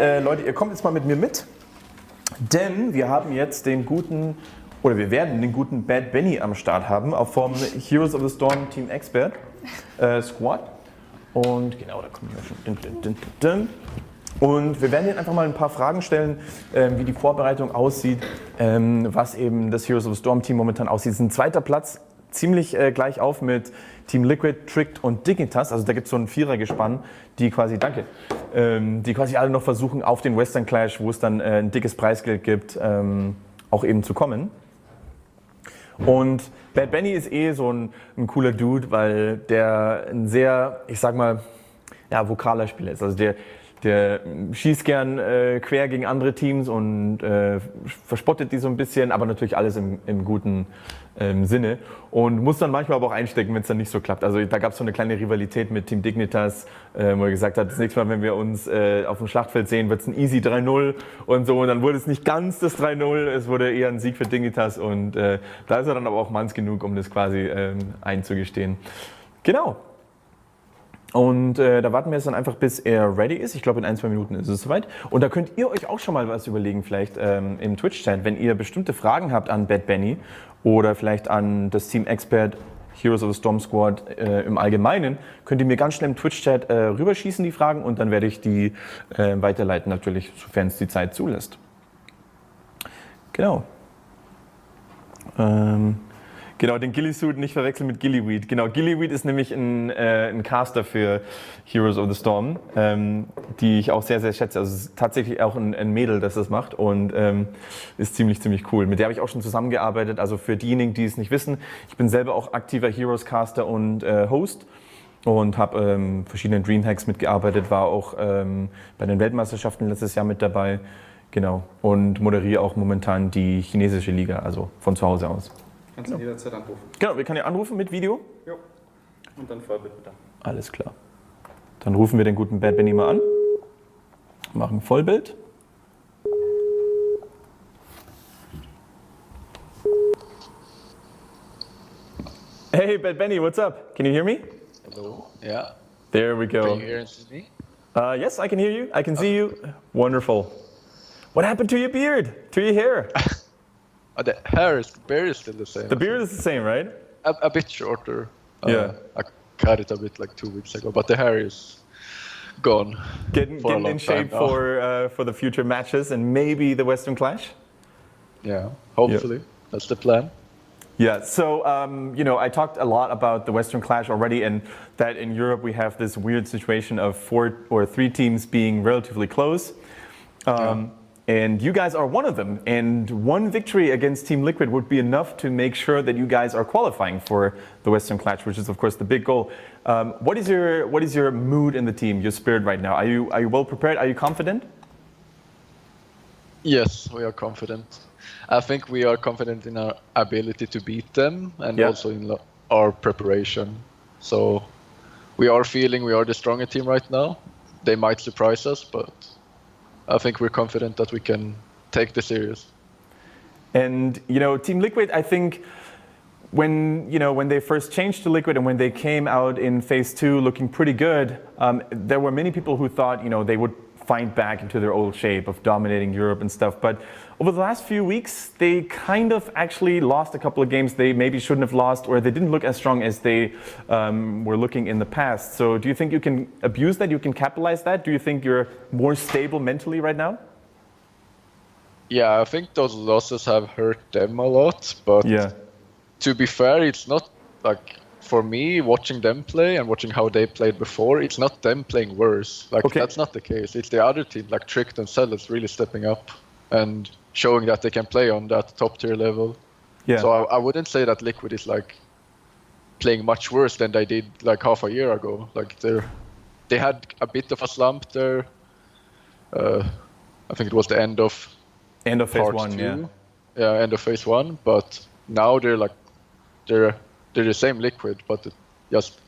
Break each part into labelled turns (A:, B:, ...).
A: Leute, ihr kommt jetzt mal mit mir mit, denn wir haben jetzt wir werden den guten BadBenny am Start haben, auch vom Heroes of the Storm Team Expert Squad. Und genau, da kommen wir schon. Und wir werden Ihnen einfach mal ein paar Fragen stellen, wie die Vorbereitung aussieht, was eben das Heroes of the Storm Team momentan aussieht. Es ist ein zweiter Platz, ziemlich gleich auf mit Team Liquid, Tricked und Dignitas. Also da gibt es so ein Vierergespann, die quasi alle noch versuchen, auf den Western Clash, wo es dann ein dickes Preisgeld gibt, auch eben zu kommen. Und BadBenny ist so ein cooler Dude, weil der ein sehr, ich sag mal, vokaler Spieler ist. Also der schießt gern quer gegen andere Teams und verspottet die so ein bisschen, aber natürlich alles im guten Sinne. Und muss dann manchmal aber auch einstecken, wenn es dann nicht so klappt. Also da gab es so eine kleine Rivalität mit Team Dignitas, wo er gesagt hat, das nächste Mal, wenn wir uns auf dem Schlachtfeld sehen, wird es ein easy 3-0 und so. Und dann wurde es nicht ganz das 3-0, es wurde eher ein Sieg für Dignitas. Und da ist er dann aber auch manns genug, um das quasi einzugestehen. Genau. Und da warten wir jetzt dann einfach, bis er ready ist. Ich glaube, in 1-2 Minuten ist es soweit. Und da könnt ihr euch auch schon mal was überlegen, vielleicht im Twitch-Chat, wenn ihr bestimmte Fragen habt an BadBenny oder vielleicht an das Team Expert Heroes of the Storm Squad im Allgemeinen, könnt ihr mir ganz schnell im Twitch-Chat rüberschießen, die Fragen, und dann werde ich die weiterleiten, natürlich, sofern es die Zeit zulässt. Genau. Genau, den Gillisuit nicht verwechseln mit Gillyweed. Genau, Gillyweed ist nämlich ein Caster für Heroes of the Storm, die ich auch sehr, sehr schätze. Also es ist tatsächlich auch ein Mädel, das das macht, und ist ziemlich cool. Mit der habe ich auch schon zusammengearbeitet. Also für diejenigen, die es nicht wissen, ich bin selber auch aktiver Heroes Caster und Host und habe verschiedenen Dreamhacks mitgearbeitet, war auch bei den Weltmeisterschaften letztes Jahr mit dabei. Genau, und moderiere auch momentan die chinesische Liga, also von zu Hause aus.
B: Kannst du jederzeit anrufen.
A: Genau, wir können ja anrufen mit Video.
B: Jo. Und dann Vollbild bitte.
A: Alles klar. Dann rufen wir den guten BadBenny mal an. Machen Vollbild. Hey BadBenny, what's up? Can you hear me?
C: Hello. Yeah.
A: There we go.
C: Can you hear and see me?
A: Yes, I can hear you. I can see you. Wonderful. What happened to your beard? To your hair?
C: The beard is still the same.
A: The beard is the same, right?
C: A bit shorter.
A: Yeah.
C: I cut it a bit like 2 weeks ago, but the hair is gone.
A: Getting in shape for the future matches and maybe the Western Clash?
C: Yeah, hopefully. Yeah. That's the plan.
A: Yeah, so, I talked a lot about the Western Clash already, and that in Europe we have this weird situation of 4 or 3 teams being relatively close. And you guys are one of them, and one victory against Team Liquid would be enough to make sure that you guys are qualifying for the Western Clash, which is of course the big goal. What is your mood in the team, your spirit right now? Are you well prepared? Are you confident?
C: Yes, we are confident. I think we are confident in our ability to beat them, and also in our preparation. So we are feeling we are the stronger team right now. They might surprise us, but I think we're confident that we can take this serious.
A: And Team Liquid, I think when they first changed to Liquid and when they came out in phase 2 looking pretty good, there were many people who thought they would find back into their old shape of dominating Europe and stuff. But over the last few weeks, they kind of actually lost a couple of games they maybe shouldn't have lost, or they didn't look as strong as they were looking in the past. So do you think you can abuse that? You can capitalize that? Do you think you're more stable mentally right now?
C: Yeah, I think those losses have hurt them a lot. But to be fair, it's not like, for me, watching them play and watching how they played before, it's not them playing worse. That's not the case. It's the other team, like Tricked and Cell, that's really stepping up and showing that they can play on that top tier level. Yeah. So I wouldn't say that Liquid is like playing much worse than they did like half a year ago. Like they had a bit of a slump there. I think it was the end of
A: phase 1.
C: Yeah, end of phase 1. But now they're the same Liquid, but just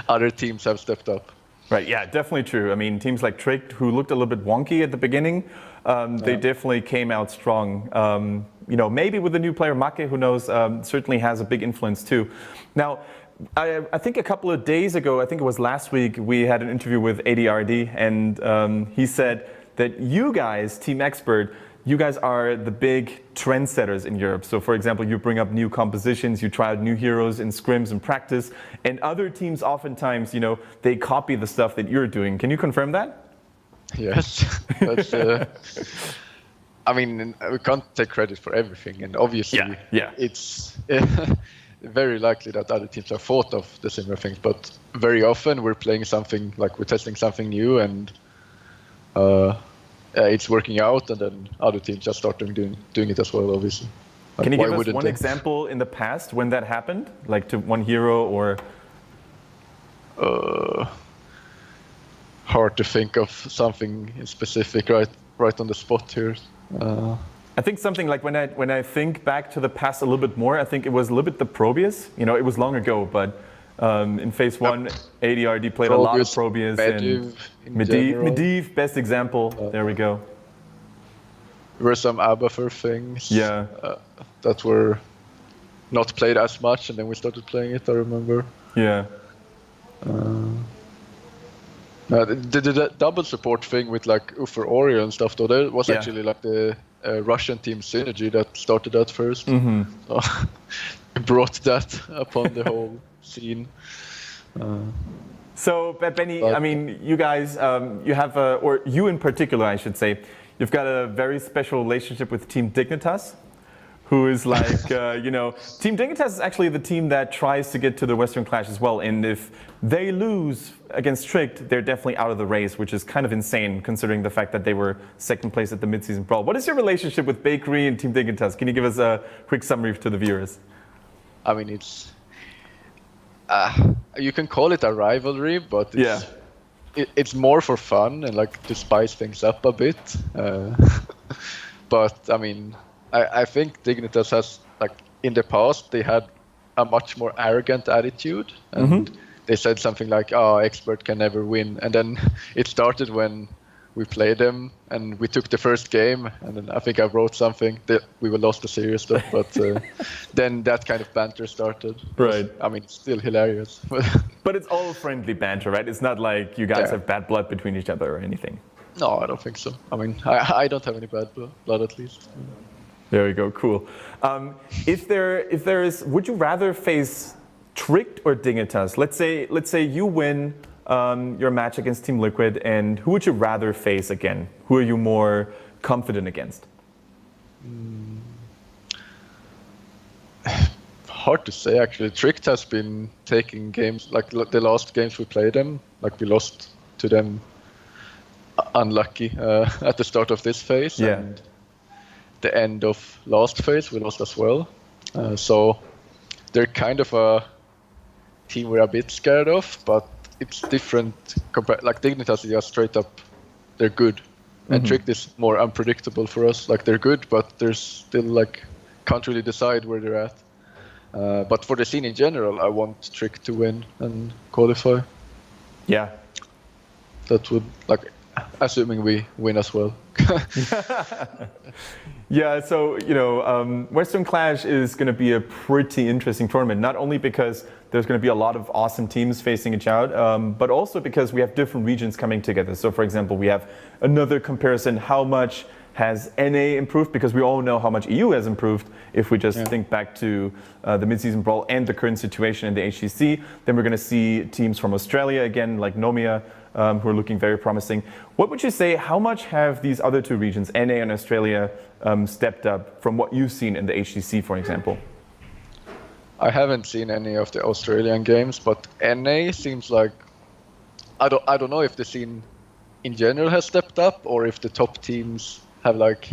C: other teams have stepped up.
A: Right, yeah, definitely true. I mean, teams like Tricked, who looked a little bit wonky at the beginning, they definitely came out strong. Maybe with the new player Make, who knows, certainly has a big influence too. Now, I think a couple of days ago, I think it was last week, we had an interview with ADRD, and he said that you guys, Team Expert, you guys are the big trendsetters in Europe. So for example, you bring up new compositions, you try out new heroes in scrims and practice, and other teams oftentimes, they copy the stuff that you're doing. Can you confirm that?
C: Yes. That's, I mean, we can't take credit for everything, and obviously it's very likely that other teams have thought of the similar things, but very often we're playing something, like we're testing something new, and it's working out, and then other teams just start doing it as well, obviously.
A: Can you give us one example in the past when that happened? Like to one hero or?
C: Hard to think of something specific right on the spot here.
A: I think something like when I think back to the past a little bit more, I think it was a little bit the Probius. It was long ago, but in phase 1, ADRD played Probius, a lot of Probius. Medivh, best example. There we go.
C: There were some Abathur things that were not played as much, and then we started playing it, I remember.
A: Yeah.
C: The double support thing with like Uffer Oreo and stuff, though, that was actually like the Russian team Synergy that started that first.
A: Mm-hmm.
C: So brought that upon the whole scene.
A: So, BadBenny, I mean, you guys, you have, or you in particular, I should say, you've got a very special relationship with Team Dignitas, who is like, Team Dignitas is actually the team that tries to get to the Western Clash as well. And if they lose against Strict, they're definitely out of the race, which is kind of insane considering the fact that they were second place at the mid-season brawl. What is your relationship with Bakery and Team Dignitas? Can you give us a quick summary to the viewers?
C: I mean, it's you can call it a rivalry, but it's more for fun and like to spice things up a bit. But I mean, I think Dignitas has, like, in the past, they had a much more arrogant attitude, and they said something like, "Oh, Expert can never win." And then it started when we played them, and we took the first game, and then I think I wrote something that we were lost the series stuff, but then that kind of banter started.
A: Right.
C: I mean, it's still hilarious.
A: But it's all friendly banter, right? It's not like you guys have bad blood between each other or anything.
C: No, I don't think so. I mean, I don't have any bad blood, at least.
A: There we go, cool. If there is, would you rather face Tricked or Dignitas? Let's say you win your match against Team Liquid, and who would you rather face again? Who are you more confident against?
C: Hard to say, actually. Tricked has been taking games, like the last games we played them, like we lost to them unlucky at the start of this phase.
A: Yeah.
C: And the end of last phase we lost as well. So they're kind of a team we're a bit scared of, but it's different like Dignitas is just straight up, they're good. And Tricked is more unpredictable for us. Like, they're good, but there's still, like, can't really decide where they're at. But for the scene in general, I want Tricked to win and qualify.
A: Yeah.
C: That would, like, assuming we win as well.
A: Yeah, so, Western Clash is going to be a pretty interesting tournament, not only because there's going to be a lot of awesome teams facing each out, but also because we have different regions coming together. So, for example, we have another comparison, how much has NA improved, because we all know how much EU has improved if we just think back to the mid-season brawl and the current situation in the HCC. Then we're going to see teams from Australia again, like Nomia, who are looking very promising. What would you say, how much have these other two regions, NA and Australia, stepped up from what you've seen in the HCC, for example?
C: I haven't seen any of the Australian games, but NA seems like, I don't know if the scene in general has stepped up or if the top teams have, like,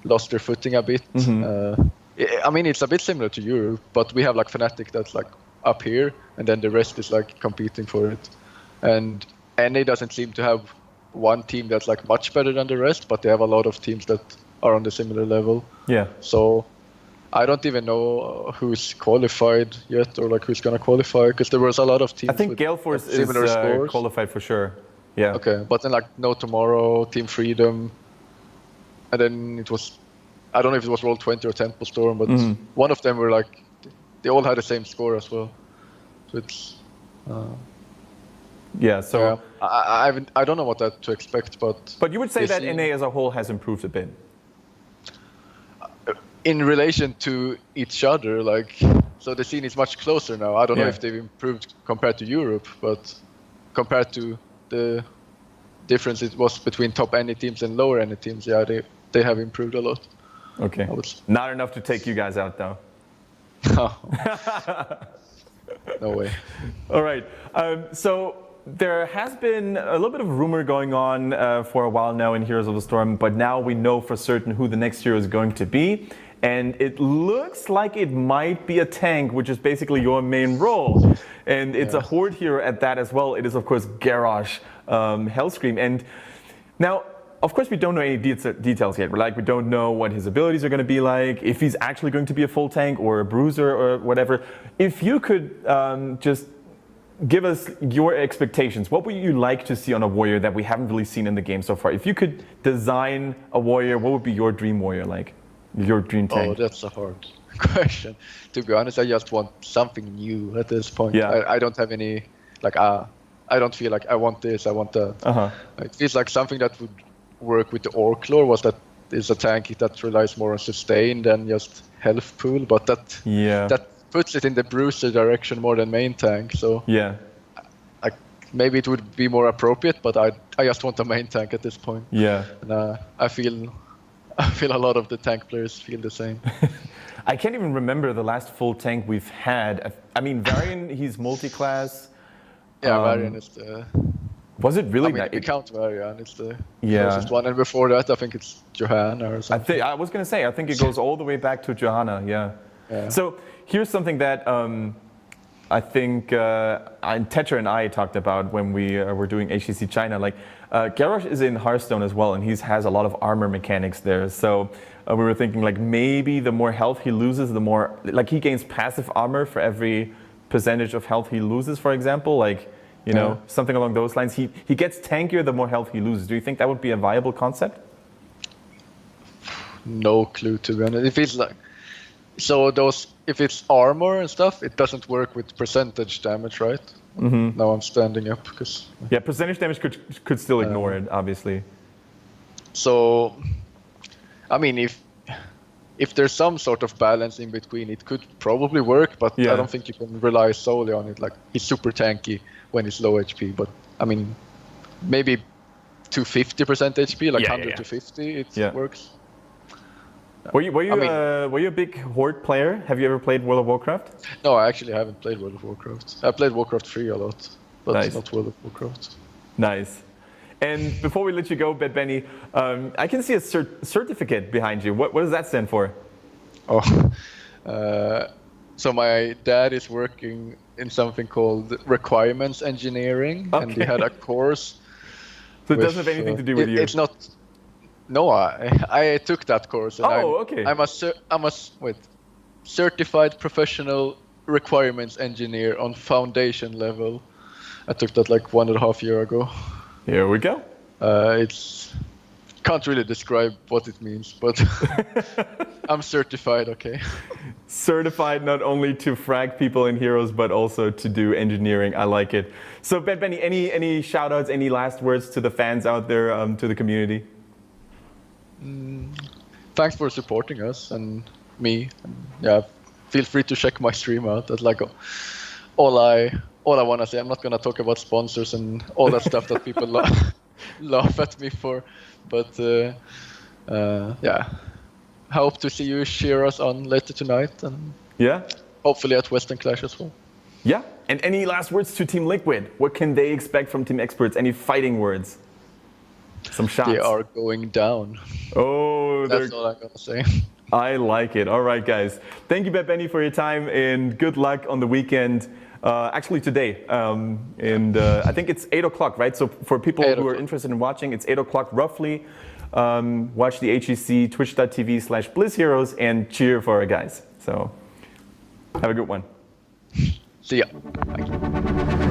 C: lost their footing a bit. I mean, it's a bit similar to Europe, but we have, like, Fnatic that's, like, up here, and then the rest is, like, competing for it. And NA doesn't seem to have one team that's, like, much better than the rest, but they have a lot of teams that are on the similar level.
A: Yeah.
C: So I don't even know who's qualified yet, or, like, who's gonna qualify, because there was a lot of teams.
A: I think Galeforce is qualified for sure. Yeah.
C: Okay, but then, like, No Tomorrow, Team Freedom, and then it was, I don't know if it was Roll20 or Temple Storm, but one of them were, like, they all had the same score as well. So it's
A: Yeah, so...
C: Yeah. I don't know what to expect, but...
A: But you would say that NA as a whole has improved a bit?
C: In relation to each other, like... So the scene is much closer now. I don't know if they've improved compared to Europe, but compared to the difference it was between top NA teams and lower NA teams, yeah, they have improved a lot.
A: Okay. Not enough to take you guys out, though.
C: No. No way.
A: All right. So there has been a little bit of rumor going on for a while now in Heroes of the Storm, but now we know for certain who the next hero is going to be. And it looks like it might be a tank, which is basically your main role. And it's a horde hero at that as well. It is, of course, Garrosh, Hellscream. And now, of course, we don't know any details yet. Like, we don't know what his abilities are going to be like, if he's actually going to be a full tank or a bruiser or whatever. If you could just give us your expectations, what would you like to see on a warrior that we haven't really seen in the game so far? If you could design a warrior, what would be your dream warrior like? Your dream tank?
C: Oh, that's a hard question. To be honest, I just want something new at this point.
A: Yeah.
C: I don't have any, like, I don't feel like I want this, I want that. It feels like something that would work with the Orclore was that is a tank that relies more on sustain than just health pool, but that puts it in the bruiser direction more than main tank. So maybe it would be more appropriate, but I just want a main tank at this point.
A: Yeah.
C: And I feel a lot of the tank players feel the same.
A: I can't even remember the last full tank we've had. I mean, Varian, he's multi-class.
C: Yeah, Varian is the...
A: Was it really?
C: I mean, if you count Varian, it's the closest one. And before that, I think it's Johanna or something.
A: I was going to say, I think it goes all the way back to Johanna, yeah. So here's something that I think Tetra and I talked about when we were doing HCC China. Like, Garrosh is in Hearthstone as well, and he has a lot of armor mechanics there. So we were thinking, like, maybe the more health he loses, the more... Like, he gains passive armor for every percentage of health he loses, for example. Like, you know, something along those lines. He gets tankier the more health he loses. Do you think that would be a viable concept?
C: No clue, to be honest. It feels like... So if it's armor and stuff, it doesn't work with percentage damage, right? Now I'm standing up because...
A: Yeah, percentage damage could still ignore it, obviously.
C: So, I mean, if there's some sort of balance in between, it could probably work, but I don't think you can rely solely on it. Like, he's super tanky when he's low HP, but I mean, maybe to 50% HP, like 100 to 50, it works.
A: Were you a big Horde player? Have you ever played World of Warcraft?
C: No, I actually haven't played World of Warcraft. I played Warcraft 3 a lot, but not World of Warcraft.
A: Nice. And before we let you go, BadBenny, I can see a certificate behind you. What does that stand for?
C: Oh, so my dad is working in something called requirements engineering, and he had a course.
A: So it doesn't have anything to do with you?
C: It's not. No, I took that course. And I'm a certified professional requirements engineer on foundation level. I took that like 1.5 years ago.
A: Here we go.
C: Can't really describe what it means, but I'm certified, okay.
A: Certified not only to frag people in Heroes, but also to do engineering. I like it. So, BadBenny, any shout-outs, any last words to the fans out there, to the community?
C: Thanks for supporting us and me. Yeah, feel free to check my stream out. That's like all I want to say. I'm not going to talk about sponsors and all that stuff that people laugh at me for. But yeah, hope to see you cheer us on later tonight, and hopefully at Western Clash as well.
A: Yeah, and any last words to Team Liquid? What can they expect from Team Experts? Any fighting words? Some shots.
C: They are going down.
A: Oh,
C: that's all I'm gonna say.
A: I like it. All right, guys. Thank you, BadBenny, for your time, and good luck on the weekend. Actually today, and I think it's 8 o'clock, right? So for people who are interested in watching, it's 8 o'clock roughly. Watch the HEC, twitch.tv/BlizzHeroes, and cheer for our guys. So have a good one.
C: See ya. Bye.